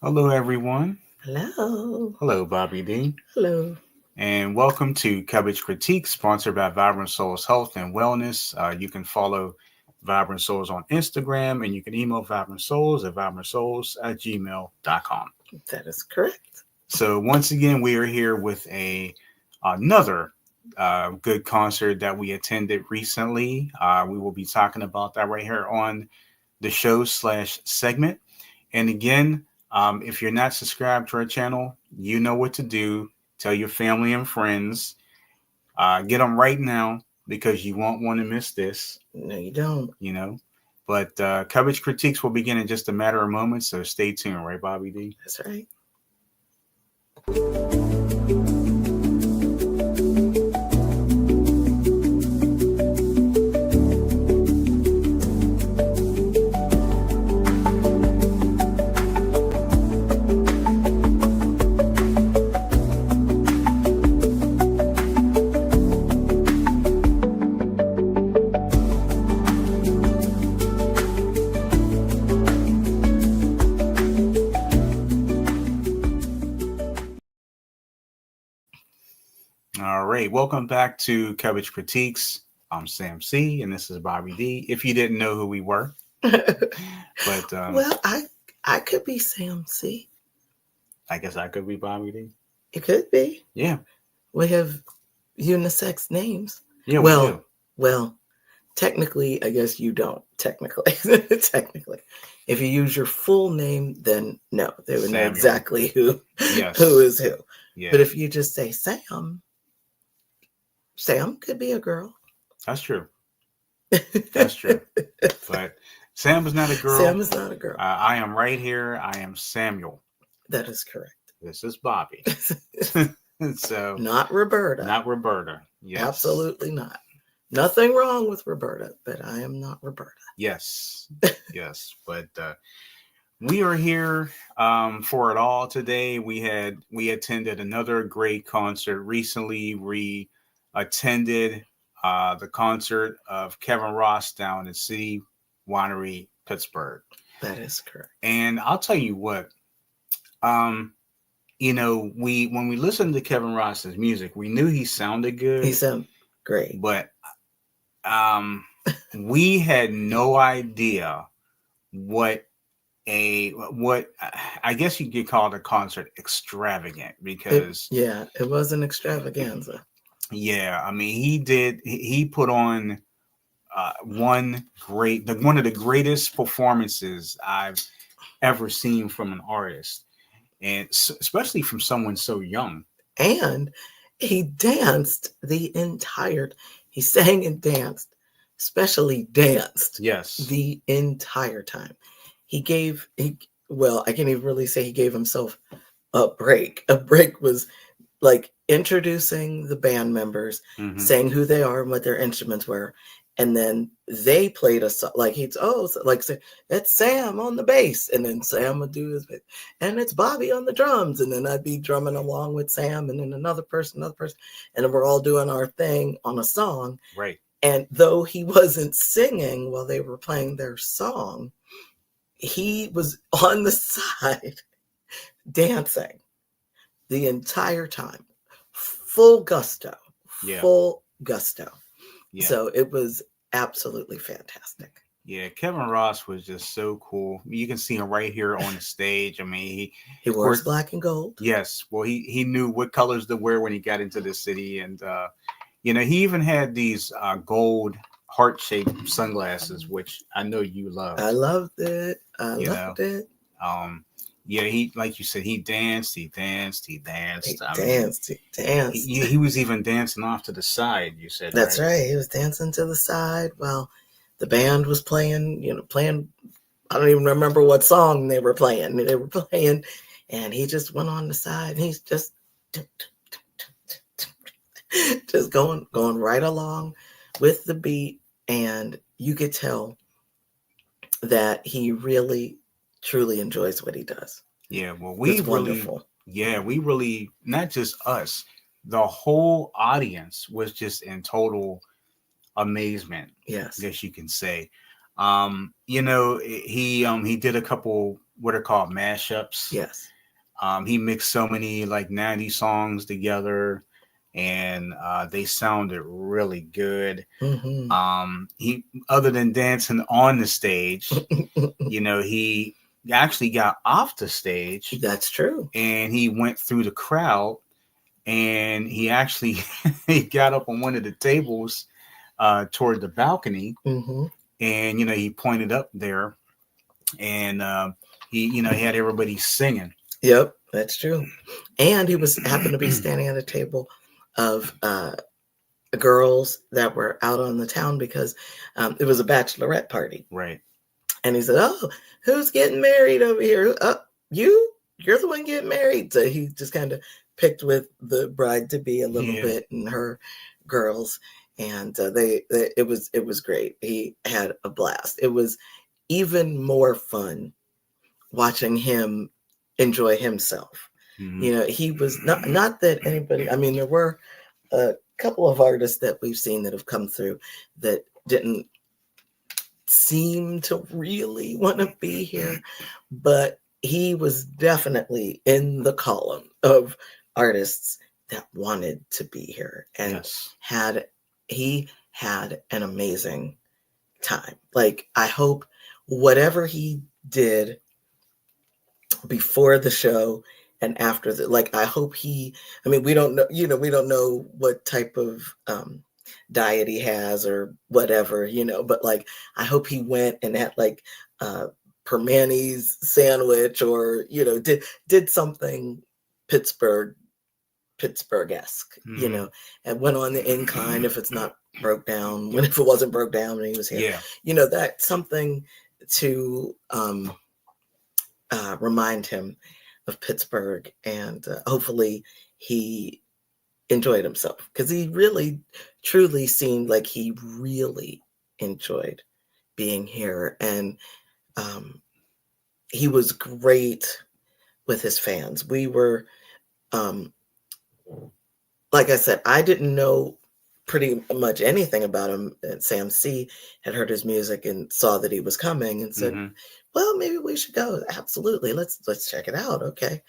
Hello, everyone. Hello. Hello, Bobby D. Hello. And welcome to Cubbage Critique, sponsored by Vibrant Souls Health and Wellness. You can follow Vibrant Souls on Instagram and you can email Vibrant Souls at vibrantsouls@gmail.com. That is correct. So, once again, we are here with another good concert that we attended recently. We will be talking about that right here on the show/segment. And again, if you're not subscribed to our channel, you know what to do. Tell your family and friends. Get them right now because you won't want to miss this, No, you don't. you know. But coverage critiques will begin in just a matter of moments, so stay tuned, right, Bobby D? That's right. All right, welcome back to Coverage Critiques. I'm Sam C, and this is Bobby D. If you didn't know who we were, but Well, I could be Sam C. I guess I could be Bobby D. It could be. Yeah, We have unisex names. yeah, we Well, do. well, technically, I guess you don't. Technically, technically, if you use your full name, then no, they would know Samuel. exactly who Yes. who is who. Yeah, But if you just say Sam, Sam could be a girl. that's true. That's true. But Sam is not a girl. Sam is not a girl. I am right here. I am Samuel. That is correct. This is Bobby. So Not Roberta. not Roberta. Yes. Absolutely not. Nothing wrong with Roberta, but I am not Roberta. Yes. Yes. But we are here for it all today. We attended another great concert recently. We attended the concert of Kevin Ross down at City Winery, Pittsburgh. That is correct. And I'll tell you what, when we listened to Kevin Ross's music, we knew he sounded good. He sounded great. But we had no idea what I guess you could call the concert extravagant because it was an extravaganza. Yeah, I mean he put on one of the greatest performances I've ever seen from an artist, and especially from someone so young. And he danced he sang and danced, especially danced. Yes. The entire time. I can't even really say he gave himself a break. A break was like introducing the band members, saying who they are and what their instruments were. And then they played a song, like say, it's Sam on the bass, and then Sam would do his bass, and it's Bobby on the drums, and then I'd be drumming along with Sam, and then another person, and then we're all doing our thing on a song. Right. And though he wasn't singing while they were playing their song, he was on the side dancing the entire time, full gusto. Yeah. Full gusto. Yeah. So it was absolutely fantastic. Yeah, Kevin Ross was just so cool. You can see him right here on the stage. I mean, he wore black and gold. Yes. Well, he knew what colors to wear when he got into the city. And, he even had these gold heart-shaped sunglasses, which I know you love. I loved it. I loved it. Yeah, he, like you said, he danced. He danced. He danced. He was even dancing off to the side, you said. That's right. He was dancing to the side while the band was playing, I don't even remember what song they were playing. And he just went on the side. And he's just going right along with the beat. And you could tell that he really, truly enjoys what he does. Yeah, well, we really, not just us, the whole audience was just in total amazement. Yes. I guess you can say. He did a couple what are called mashups. Yes. He mixed so many like 90 songs together, and they sounded really good. Mm-hmm. He other than dancing on the stage, he actually got off the stage That's true. and he went through the crowd, and he actually he got up on one of the tables toward the balcony, Mm-hmm. and he pointed up there, and he had everybody singing. Yep, that's true. And he was happened to be standing at a table of girls that were out on the town because it was a bachelorette party. Right. And he said, "Oh, who's getting married over here? You're the one getting married." So he just kind of picked with the bride to be a little Yeah. bit and her girls, and it was great. He had a blast. It was even more fun watching him enjoy himself. Mm-hmm. He was not that anybody. I mean, there were a couple of artists that we've seen that have come through that didn't seem to really want to be here, but he was definitely in the column of artists that wanted to be here and Yes. he had an amazing time. Like, I hope whatever he did before the show and after like, I hope I mean, we don't know, we don't know what type of diet he has or whatever, but like, I hope he went and had like Permani's sandwich, or did something Pittsburgh Pittsburgh-esque, Mm-hmm. and went on the incline if it's not broke down, if it wasn't broke down when he was here. Yeah. That's something to remind him of Pittsburgh, and hopefully he enjoyed himself, because he really truly seemed like he really enjoyed being here, and he was great with his fans. We were like I said, I didn't know pretty much anything about him, and Sam C had heard his music and saw that he was coming and said, Mm-hmm. well, maybe we should go. Absolutely, let's check it out. Okay.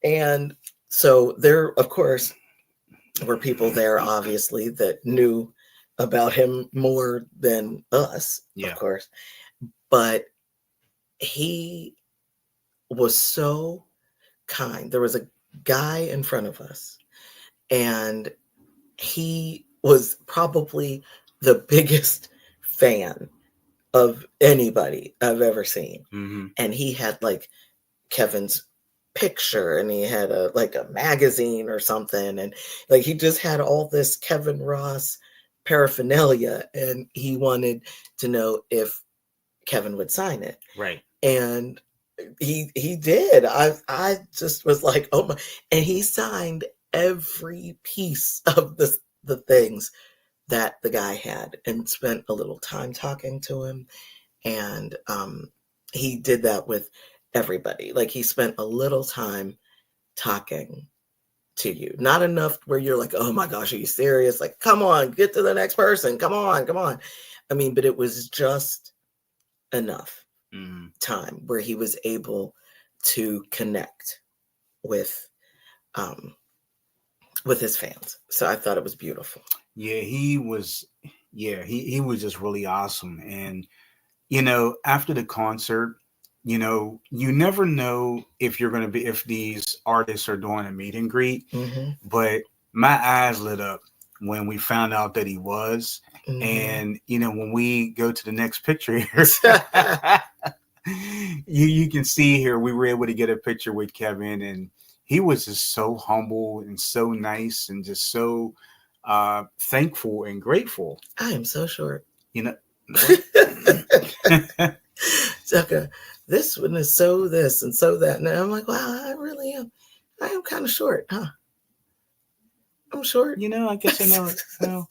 And so there, of course, were people there, obviously, that knew about him more than us, Yeah. of course. But he was so kind. There was a guy in front of us, and he was probably the biggest fan of anybody I've ever seen. Mm-hmm. And he had like Kevin's picture, and he had a magazine or something, and like he just had all this Kevin Ross paraphernalia, and he wanted to know if Kevin would sign it. Right. And he did. I just was like, oh my. And he signed every piece of the things that the guy had, and spent a little time talking to him. And he did that with everybody. Like, he spent a little time talking to you, not enough where you're like, oh my gosh, are you serious? Like, come on, get to the next person, come on. I mean, but it was just enough time where he was able to connect with his fans. So I thought it was beautiful. Yeah, he was. Yeah, he was just really awesome. And after the concert, you never know if you're going to be if these artists are doing a meet and greet. Mm-hmm. But my eyes lit up when we found out that he was. Mm-hmm. And when we go to the next picture here, you can see here we were able to get a picture with Kevin, and he was just so humble and so nice and just so thankful and grateful. I am so short. Zucker, this one is so this and so that. And I'm like, wow, I really am. I am kind of short, huh? I'm short. I guess I know. Well,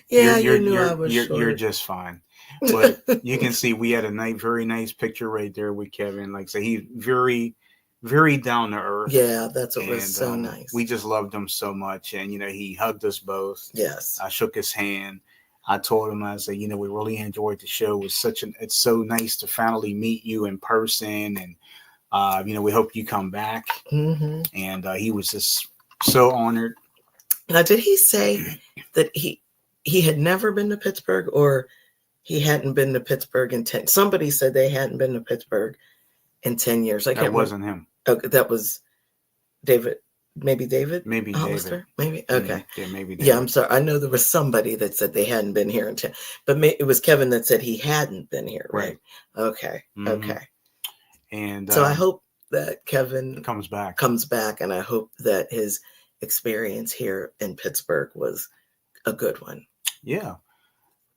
yeah, you knew I was short. You're just fine. But you can see we had a very nice picture right there with Kevin. Like, so he's very, very down to earth. Yeah, that's what was so nice. We just loved him so much. And, he hugged us both. Yes. I shook his hand. I told him, I said, we really enjoyed the show. It's so nice to finally meet you in person, and we hope you come back. Mm-hmm. And he was just so honored. Now, did he say that he had never been to Pittsburgh, or he hadn't been to Pittsburgh in 10? Somebody said they hadn't been to Pittsburgh in 10 years. I can't That wasn't him. Okay, that was David. Maybe David? Maybe Hollister? David. Maybe? Okay. Yeah, maybe David. Yeah, I'm sorry. I know there was somebody that said they hadn't been here in 10, but it was Kevin that said he hadn't been here, right? Okay. Mm-hmm. Okay. And so I hope that Kevin comes back, and I hope that his experience here in Pittsburgh was a good one. Yeah.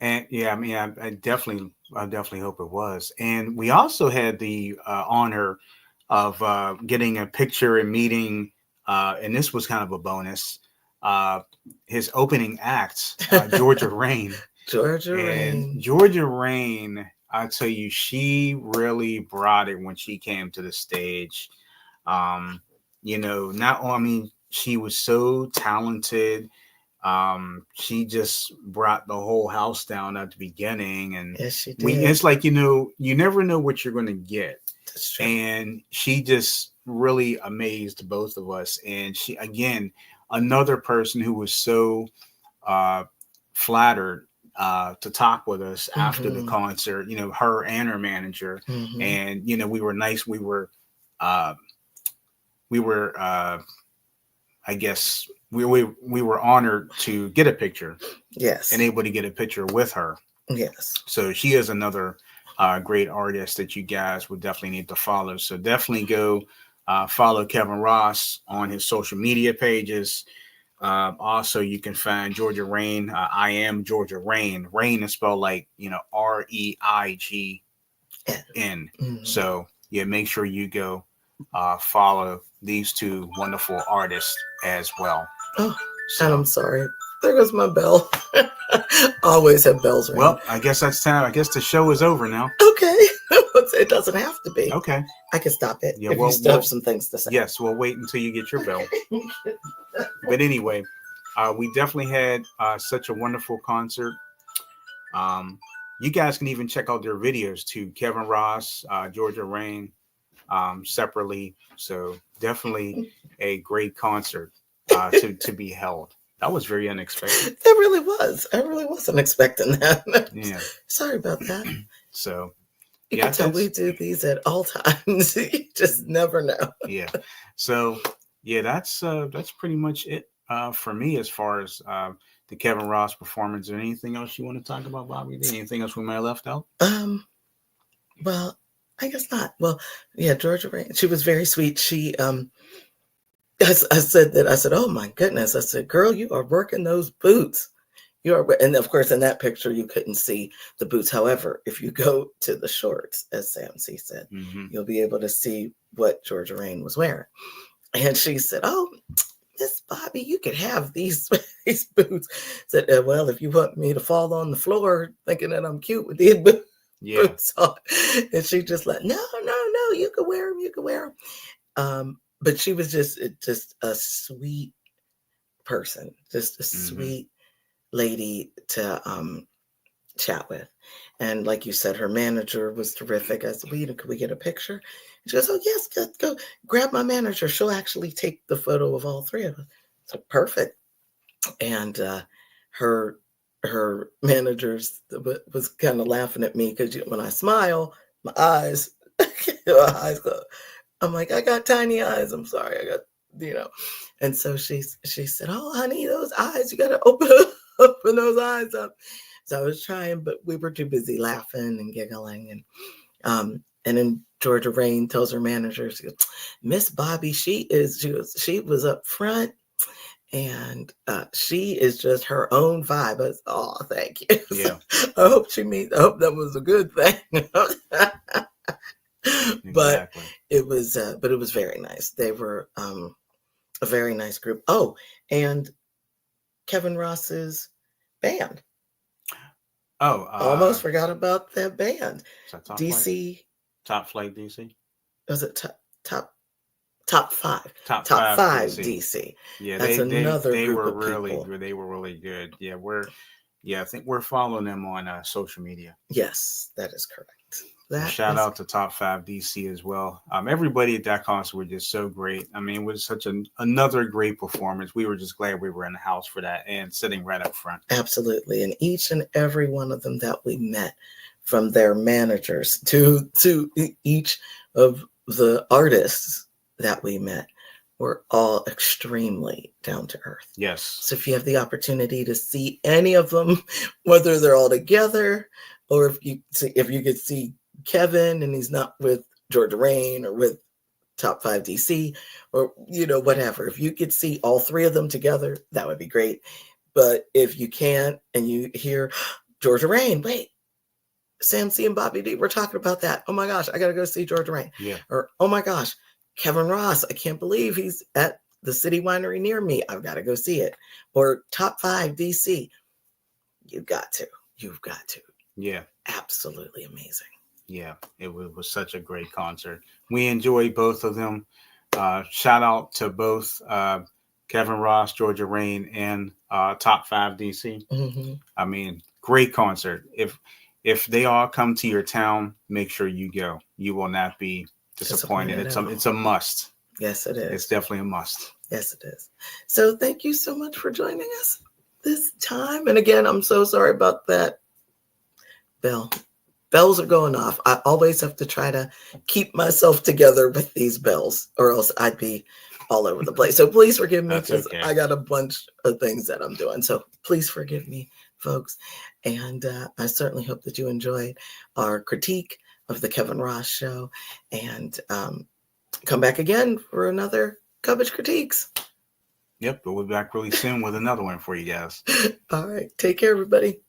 And yeah, I mean, I definitely hope it was. And we also had the honor of getting a picture and meeting, and this was kind of a bonus. His opening act, Georgia Rain. Georgia Rain, I tell you, she really brought it when she came to the stage. She was so talented. She just brought the whole house down at the beginning, and yes, she did. It's like, you never know what you're going to get. That's true. And she just really amazed both of us. And she, again, another person who was so flattered to talk with us after the concert, her and her manager. Mm-hmm. And, we were nice. We were I guess we were honored to get a picture. Yes. And able to get a picture with her. Yes. So she is another great artist that you guys would definitely need to follow. So definitely go follow Kevin Ross on his social media pages. Also, you can find Georgia Rain. I am Georgia Rain. Rain is spelled like, Reign. Mm-hmm. So yeah, make sure you go follow these two wonderful artists as well. Oh, so, and I'm sorry. There goes my bell. Always have bells ringing. Well, I guess that's time. I guess the show is over now. Okay. It doesn't have to be. Okay. I can stop it if you still have some things to say. Yes, we'll wait until you get your bell. But anyway, we definitely had such a wonderful concert. You guys can even check out their videos too. Kevin Ross, Georgia Rain, separately. So definitely a great concert to be held. That was very unexpected. It really was. I really wasn't expecting that. Yeah. Sorry about that. So you can tell we do these at all times. You just never know. Yeah. So yeah, that's pretty much it for me as far as the Kevin Ross performance. Is there anything else you want to talk about, Bobby? Anything else we might have left out? Well, I guess not. Well, yeah, Georgia Rain. She was very sweet. She I said, oh my goodness. I said, girl, you are working those boots. And of course, in that picture, you couldn't see the boots. However, if you go to the shorts, as Sam C said, you'll be able to see what Georgia Rain was wearing. And she said, oh, Miss Bobby, you could have these boots. I said, well, if you want me to fall on the floor thinking that I'm cute with these boots on. And she just like, no, you can wear them. You can wear them. But she was just a sweet person, just a sweet lady to chat with. And like you said, her manager was terrific. I said, could we get a picture? She goes, oh, yes, just go grab my manager. She'll actually take the photo of all three of us. So perfect. And her managers was kind of laughing at me because when I smile, my eyes go. I'm like, I got tiny eyes. I'm sorry. I got, And so she said, oh, honey, those eyes, you got to open those eyes up. So I was trying, but we were too busy laughing and giggling. And then Georgia Rain tells her manager, she goes, Miss Bobby, she was up front and she is just her own vibe. I was, oh, thank you. Yeah. I hope that was a good thing. Exactly. But it was very nice. They were a very nice group. Oh, and Kevin Ross's band. Oh, almost forgot about that band. DC. Top Flight DC. Was it top five? Top five DC. Yeah, that's another they group were of really people. They were really good. Yeah, we're Yeah, I think we're following them on social media. Yes, that is correct. And shout out to Top 5 DC as well. Everybody at that concert were just so great. I mean, it was such another great performance. We were just glad we were in the house for that and sitting right up front. Absolutely. And each and every one of them that we met, from their managers to each of the artists that we met, were all extremely down to earth. Yes. So if you have the opportunity to see any of them, whether they're all together or if you could see Kevin and he's not with Georgia Rain or with Top 5 DC or, whatever. If you could see all three of them together, that would be great. But if you can't and you hear Georgia Rain, wait, Sam C and Bobby D, we're talking about that. Oh my gosh, I got to go see Georgia Rain. Yeah. Or, oh my gosh, Kevin Ross, I can't believe he's at the City Winery near me. I've got to go see it. Or Top 5 DC. You've got to. Yeah. Absolutely amazing. Yeah, it was such a great concert. We enjoyed both of them. Shout out to both Kevin Ross, Georgia Rain, and Top 5 DC. Mm-hmm. I mean, great concert. If they all come to your town, make sure you go. You will not be disappointed. It's a must. Yes, it is. It's definitely a must. Yes, it is. So thank you so much for joining us this time. And again, I'm so sorry about that bell. Bells are going off. I always have to try to keep myself together with these bells, or else I'd be all over the place. So please forgive me because okay. I got a bunch of things that I'm doing. So please forgive me, folks. And I certainly hope that you enjoyed our critique of the Kevin Ross show. And come back again for another Cubbage Critiques. Yep, but we'll be back really soon with another one for you guys. All right. Take care, everybody.